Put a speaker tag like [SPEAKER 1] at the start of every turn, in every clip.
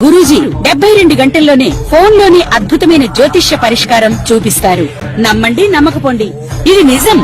[SPEAKER 1] గురూజీ 72 గంటల్లోనే ఫోన్లోని అద్భుతమైన జ్యోతిష్య పరిష్కారం చూపిస్తారు. నమ్మండి, నమ్మకపోండి, ఇది నిజం.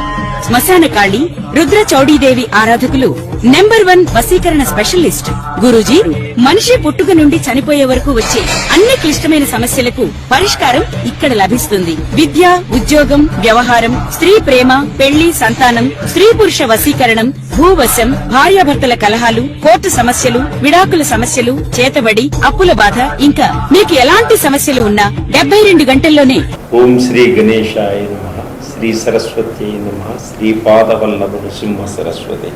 [SPEAKER 1] శ్మశాన కాళి రుద్ర చౌడీదేవి ఆరాధకులు నంబర్ 1 వశీకరణ స్పెషలిస్ట్ గురూజీ. మనిషి పుట్టుక నుండి చనిపోయే వరకు వచ్చే అన్ని క్లిష్టమైన సమస్యలకు పరిష్కారం ఇక్కడ లభిస్తుంది. విద్య, ఉద్యోగం, వ్యవహారం, స్త్రీ ప్రేమ, పెళ్లి, సంతానం, స్త్రీ పురుష వశీకరణం, భూవశం, భార్యాభర్తల కలహాలు, కోర్టు సమస్యలు, విడాకుల సమస్యలు, చేతబడి, అప్పుల బాధ, ఇంకా మీకు ఎలాంటి సమస్యలు ఉన్నా 72 గంటల్లోనే.
[SPEAKER 2] ఓం శ్రీ గణేశాయ నమః. శ్రీ సరస్వతి నమః. శ్రీ పాదవల్లభ నృసింహ సరస్వతి.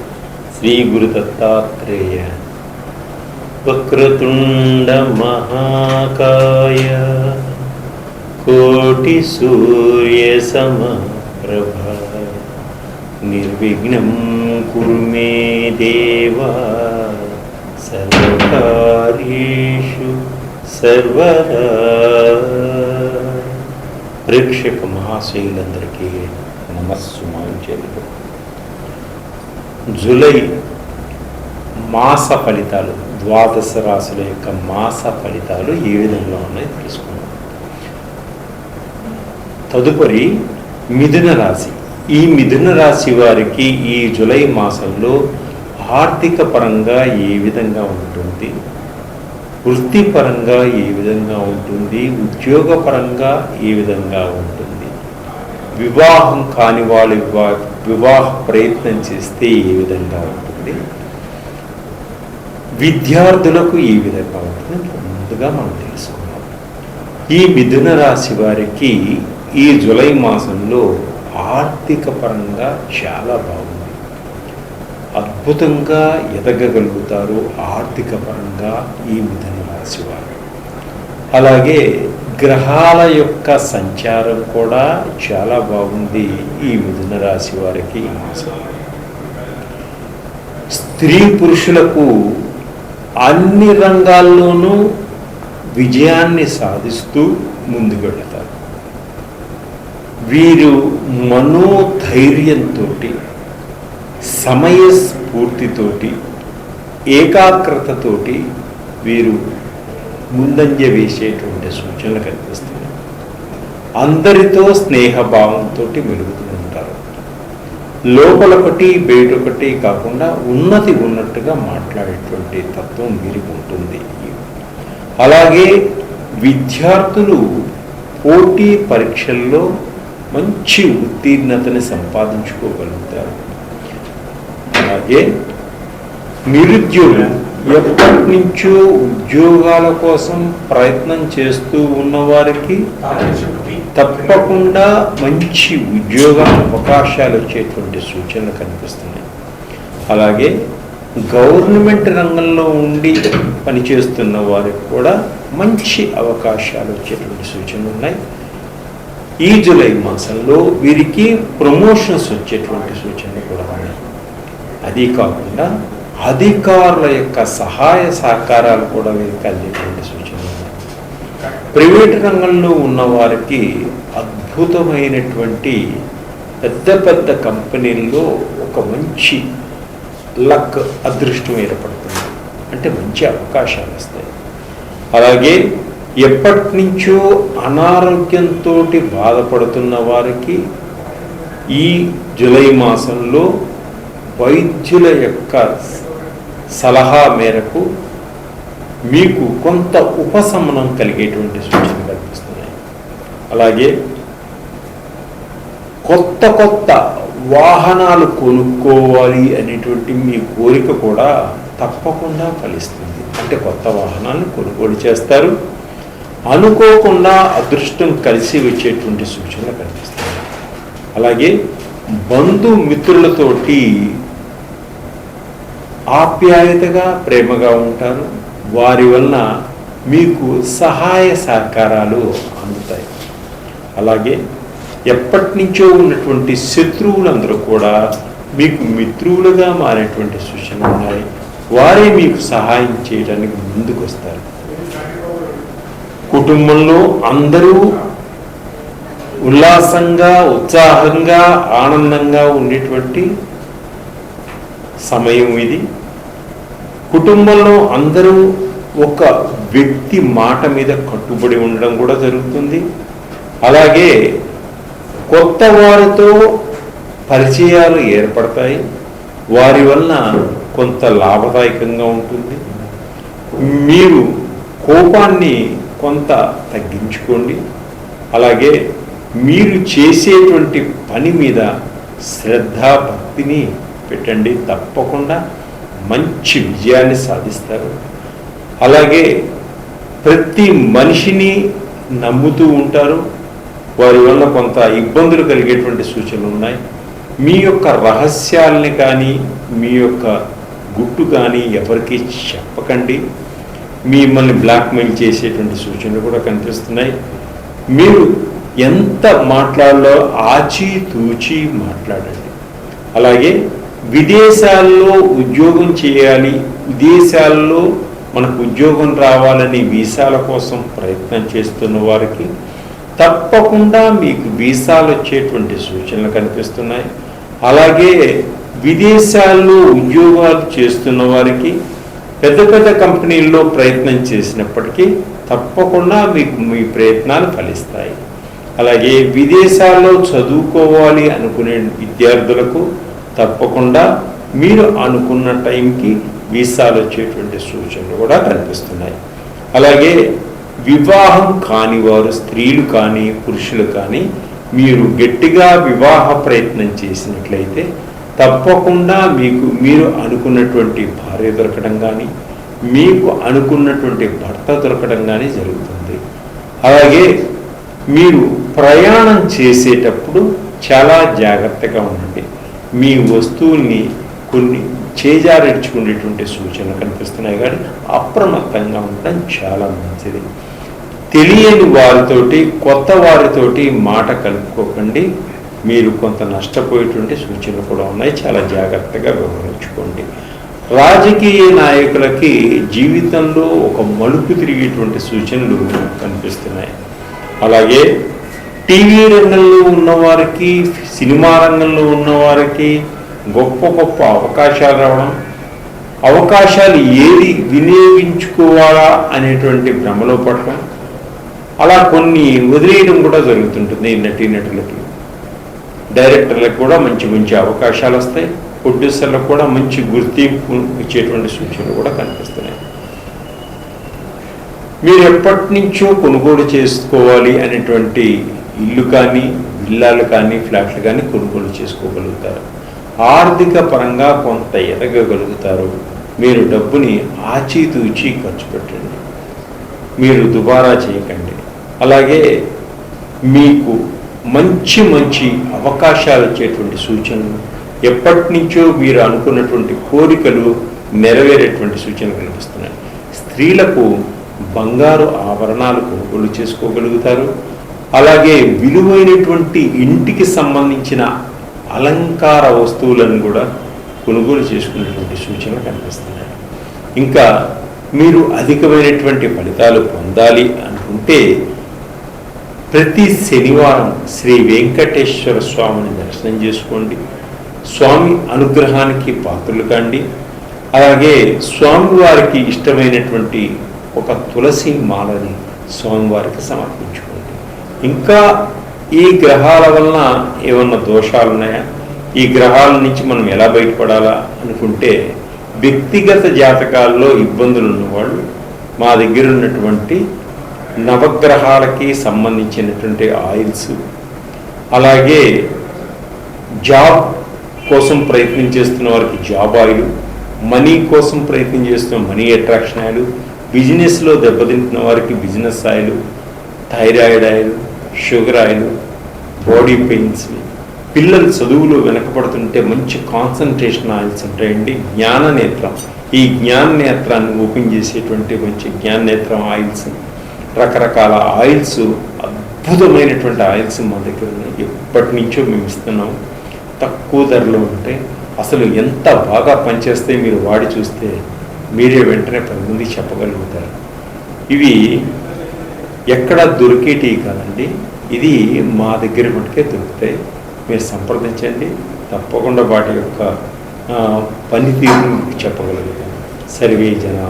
[SPEAKER 2] శ్రీ గురు దత్తాత్రేయ. వక్రతుండ మహాకాయ కోటి సూర్య సమప్రభ నిర్విఘ్నం కురు మే దేవా సర్వకార్యేషు సర్వదా. ప్రేక్షక మహాశయులందరికీ నమస్సుమాంజలు. జూలై మాస ఫలితాలు, ద్వాదశ రాశుల యొక్క మాస ఫలితాలు ఏ విధంగా ఉన్నాయో తెలుసుకున్నాం. తదుపరి మిథున రాశి. ఈ మిథున రాశి వారికి ఈ జూలై మాసంలో ఆర్థిక పరంగా ఏ విధంగా ఉంటుంది, వృత్తిపరంగా ఏ విధంగా ఉంటుంది, ఉద్యోగపరంగా ఏ విధంగా ఉంటుంది, వివాహం కాని వాళ్ళు వివాహ ప్రయత్నం చేస్తే ఏ విధంగా ఉంటుంది, విద్యార్థులకు ఏ విధంగా ఉంటుంది ముందుగా మనం తెలుసుకున్నాం. ఈ మిథున రాశి వారికి ఈ జూలై మాసంలో ఆర్థిక పరంగా చాలా బాగుంది. అద్భుతంగా ఎదగగలుగుతారు ఆర్థిక పరంగా ఈ మిథున రాశి వారు. అలాగే గ్రహాల యొక్క సంచారం కూడా చాలా బాగుంది ఈ మిథున రాశి వారికి ఈ మాసం. స్త్రీ పురుషులకు అన్ని రంగాల్లోనూ విజయాన్ని సాధిస్తూ ముందుకెళ్తారు. వీరు మనోధైర్యంతో, సమయస్ఫూర్తితోటి, ఏకాగ్రతతోటి వీరు ముందంజ వేసేటువంటి సూచనలు కనిపిస్తున్నాయి. అందరితో స్నేహభావంతో మెలుగుతూ ఉంటారు. లోపలొకటి బయటొకటి కాకుండా ఉన్నది ఉన్నట్టుగా మాట్లాడేటువంటి తత్వం వీరికి ఉంటుంది. అలాగే విద్యార్థులు పోటీ పరీక్షల్లో మంచి ఉత్తీర్ణతని సంపాదించుకోగలుగుతారు. అలాగే నిరుద్యోగులు ఎప్పటి నుంచో ఉద్యోగాల కోసం ప్రయత్నం చేస్తూ ఉన్నవారికి తప్పకుండా మంచి ఉద్యోగ అవకాశాలు వచ్చేటువంటి సూచనలు కనిపిస్తున్నాయి. అలాగే గవర్నమెంట్ రంగంలో ఉండి పనిచేస్తున్న వారికి కూడా మంచి అవకాశాలు వచ్చేటువంటి సూచనలు ఉన్నాయి. ఈ జూలై మాసంలో వీరికి ప్రమోషన్స్ వచ్చేటువంటి సూచనలు కూడా ఉన్నాయి. అది కాకుండా అధికారుల యొక్క సహాయ సహకారాలు కూడా వీరికి అందేటువంటి సూచనలు ఉన్నాయి. ప్రైవేట్ రంగంలో ఉన్న వారికి అద్భుతమైనటువంటి పెద్ద పెద్ద కంపెనీల్లో ఒక మంచి లక్, అదృష్టం ఏర్పడుతుంది. అంటే మంచి అవకాశాలు వస్తాయి. అలాగే ఎప్పటి నుంచో అనారోగ్యంతో బాధపడుతున్న వారికి ఈ జూలై మాసంలో వైద్యుల యొక్క సలహా మేరకు మీకు కొంత ఉపశమనం కలిగేటువంటి సూచనలు కనిపిస్తున్నాయి. అలాగే కొత్త కొత్త వాహనాలు కొనుక్కోవాలి అనేటువంటి మీ కోరిక కూడా తప్పకుండా ఫలిస్తుంది. అంటే కొత్త వాహనాలను కొనుగోలు చేస్తారు. అనుకోకుండా అదృష్టం కలిసి వచ్చేటువంటి సూచనలు కనిపిస్తున్నాయి. అలాగే బంధుమిత్రులతోటి ఆప్యాయతగా, ప్రేమగా ఉంటారు. వారి వలన మీకు సహాయ సహకారాలు అందుతాయి. అలాగే ఎప్పటి నుంచో ఉన్నటువంటి శత్రువులందరూ కూడా మీకు మిత్రులుగా మారేటువంటి సూచనలు ఉన్నాయి. వారే మీకు సహాయం చేయడానికి ముందుకు వస్తారు. కుటుంబంలో అందరూ ఉల్లాసంగా, ఉత్సాహంగా, ఆనందంగా ఉండేటువంటి సమయం ఇది. కుటుంబంలో అందరూ ఒక వ్యక్తి మాట మీద కట్టుబడి ఉండడం కూడా జరుగుతుంది. అలాగే కొత్త వారితో పరిచయాలు ఏర్పడతాయి, వారి వలన కొంత లాభదాయకంగా ఉంటుంది. మీరు కోపాన్ని కొంత తగ్గించుకోండి. అలాగే మీరు చేసేటువంటి పని మీద శ్రద్ధ భక్తిని పెట్టండి, తప్పకుండా మంచి విజయాన్ని సాధిస్తారు. అలాగే ప్రతి మనిషిని నమ్ముతూ ఉంటారు, వారి వల్ల కొంత ఇబ్బందులు కలిగేటువంటి సూచనలు ఉన్నాయి. మీ యొక్క రహస్యాలని కానీ మీ యొక్క గుట్టు కానీ ఎవరికి చెప్పకండి. మిమ్మల్ని బ్లాక్మెయిల్ చేసేటువంటి సూచనలు కూడా కనిపిస్తున్నాయి. మీరు ఎంత మాట్లాడాలో ఆచితూచి మాట్లాడండి. అలాగే విదేశాల్లో ఉద్యోగం చేయాలి, విదేశాల్లో మనకు ఉద్యోగం రావాలని వీసాల కోసం ప్రయత్నం చేస్తున్న వారికి తప్పకుండా మీకు వీసాలు వచ్చేటువంటి సూచనలు కనిపిస్తున్నాయి. అలాగే విదేశాల్లో ఉద్యోగాలు చేస్తున్న వారికి పెద్ద పెద్ద కంపెనీల్లో ప్రయత్నం చేసినప్పటికీ తప్పకుండా మీకు మీ ప్రయత్నాలు ఫలిస్తాయి. అలాగే విదేశాల్లో చదువుకోవాలి అనుకునే విద్యార్థులకు తప్పకుండా మీరు అనుకున్న టైంకి వీసాలు వచ్చేటువంటి సూచనలు కూడా కనిపిస్తున్నాయి. అలాగే వివాహం కాని వారు, స్త్రీలు కానీ పురుషులు కానీ, మీరు గట్టిగా వివాహ ప్రయత్నం చేసినట్లయితే తప్పకుండా మీరు అనుకున్నటువంటి భార్య దొరకడం కానీ, మీకు అనుకున్నటువంటి భర్త దొరకడం కానీ జరుగుతుంది. అలాగే మీరు ప్రయాణం చేసేటప్పుడు చాలా జాగ్రత్తగా ఉండండి. మీ వస్తువుల్ని కొన్ని చేజారించుకునేటువంటి సూచనలు కనిపిస్తున్నాయి, కానీ అప్రమత్తంగా ఉండడం చాలా మంచిది. తెలియని వారితోటి, కొత్త వారితోటి మాట కలుపుకోకండి. మీరు కొంత నష్టపోయేటువంటి సూచనలు కూడా ఉన్నాయి, చాలా జాగ్రత్తగా వ్యవహరించుకోండి. రాజకీయ నాయకులకి జీవితంలో ఒక మలుపు తిరిగేటువంటి సూచనలు కనిపిస్తున్నాయి. అలాగే టీవీ రంగంలో ఉన్నవారికి, సినిమా రంగంలో ఉన్నవారికి గొప్ప గొప్ప అవకాశాలు రావడం, అవకాశాలు ఏది వినియోగించుకోవాలా అనేటువంటి భ్రమలో పడటం, అలా కొన్ని వదిలేయడం కూడా జరుగుతుంటుంది. నటీనటులకి, డైరెక్టర్లకు కూడా మంచి మంచి అవకాశాలు వస్తాయి, ప్రొడ్యూసర్లకు కూడా మంచి గుర్తింపు ఇచ్చేటువంటి సూచనలు కూడా కనిపిస్తున్నాయి. మీరు ఎప్పటి నుంచో కొనుగోలు చేసుకోవాలి అనేటువంటి ఇల్లు కానీ, విల్లాలు కానీ, ఫ్లాట్లు కానీ కొనుగోలు చేసుకోగలుగుతారు. ఆర్థిక పరంగా కొంత ఎదగగలుగుతారు. మీరు డబ్బుని ఆచితూచి ఖర్చు పెట్టండి, మీరు దుబారా చేయకండి. అలాగే మీకు మంచి మంచి అవకాశాలు వచ్చేటువంటి సూచనలు, ఎప్పటి నుంచో మీరు అనుకున్నటువంటి కోరికలు నెరవేరేటువంటి సూచనలు కనిపిస్తున్నాయి. స్త్రీలకు బంగారు ఆభరణాలు కొనుగోలు చేసుకోగలుగుతారు. అలాగే విలువైనటువంటి ఇంటికి సంబంధించిన అలంకార వస్తువులను కూడా కొనుగోలు చేసుకునేటువంటి సూచనలు కనిపిస్తున్నాయి. ఇంకా మీరు అధికమైనటువంటి ఫలితాలు పొందాలి అనుకుంటే ప్రతి శనివారం శ్రీ వెంకటేశ్వర స్వామిని దర్శనం చేసుకోండి, స్వామి అనుగ్రహానికి పాత్రలు కాండి. అలాగే స్వామివారికి ఇష్టమైనటువంటి ఒక తులసి మాలని స్వామివారికి సమర్పించుకోండి. ఇంకా ఈ గ్రహాల వలన ఏమన్నా దోషాలు ఉన్నాయా, ఈ గ్రహాల నుంచి మనం ఎలా బయటపడాలా అనుకుంటే, వ్యక్తిగత జాతకాల్లో ఇబ్బందులు ఉన్నవాళ్ళు మా దగ్గర ఉన్నటువంటి నవగ్రహాలకి సంబంధించినటువంటి ఆయిల్స్, అలాగే జాబ్ కోసం ప్రయత్నం చేస్తున్న వారికి జాబ్ ఆయిల్, మనీ కోసం ప్రయత్నం చేస్తున్న మనీ అట్రాక్షన్ ఆయిల్, బిజినెస్లో దెబ్బతింటున్న వారికి business oil, thyroid oil, sugar oil, body pains, పిల్లలు చదువులో వెనకబడుతుంటే మంచి కాన్సన్ట్రేషన్ ఆయిల్స్ ఉంటాయండి. జ్ఞాననేత్రం, ఈ జ్ఞాననేత్రాన్ని ఓపెన్ చేసేటువంటి మంచి జ్ఞాననేత్రం ఆయిల్స్, రకరకాల ఆయిల్స్, అద్భుతమైనటువంటి ఆయిల్స్ మా దగ్గర ఉన్నాయి. ఎప్పటి నుంచో మేము ఇస్తున్నాము, తక్కువ ధరలో ఉంటాయి. అసలు ఎంత బాగా పనిచేస్తే మీరు వాడి చూస్తే మీరే వెంటనే 10 మందికి చెప్పగలుగుతారు. ఇవి ఎక్కడ దొరికేటివి కాదండి, ఇది మా దగ్గర మటుకే దొరుకుతాయి. మీరు సంప్రదించండి, తప్పకుండా వాటి యొక్క పనితీరును చెప్పగలుగుతాను. సర్వే జనా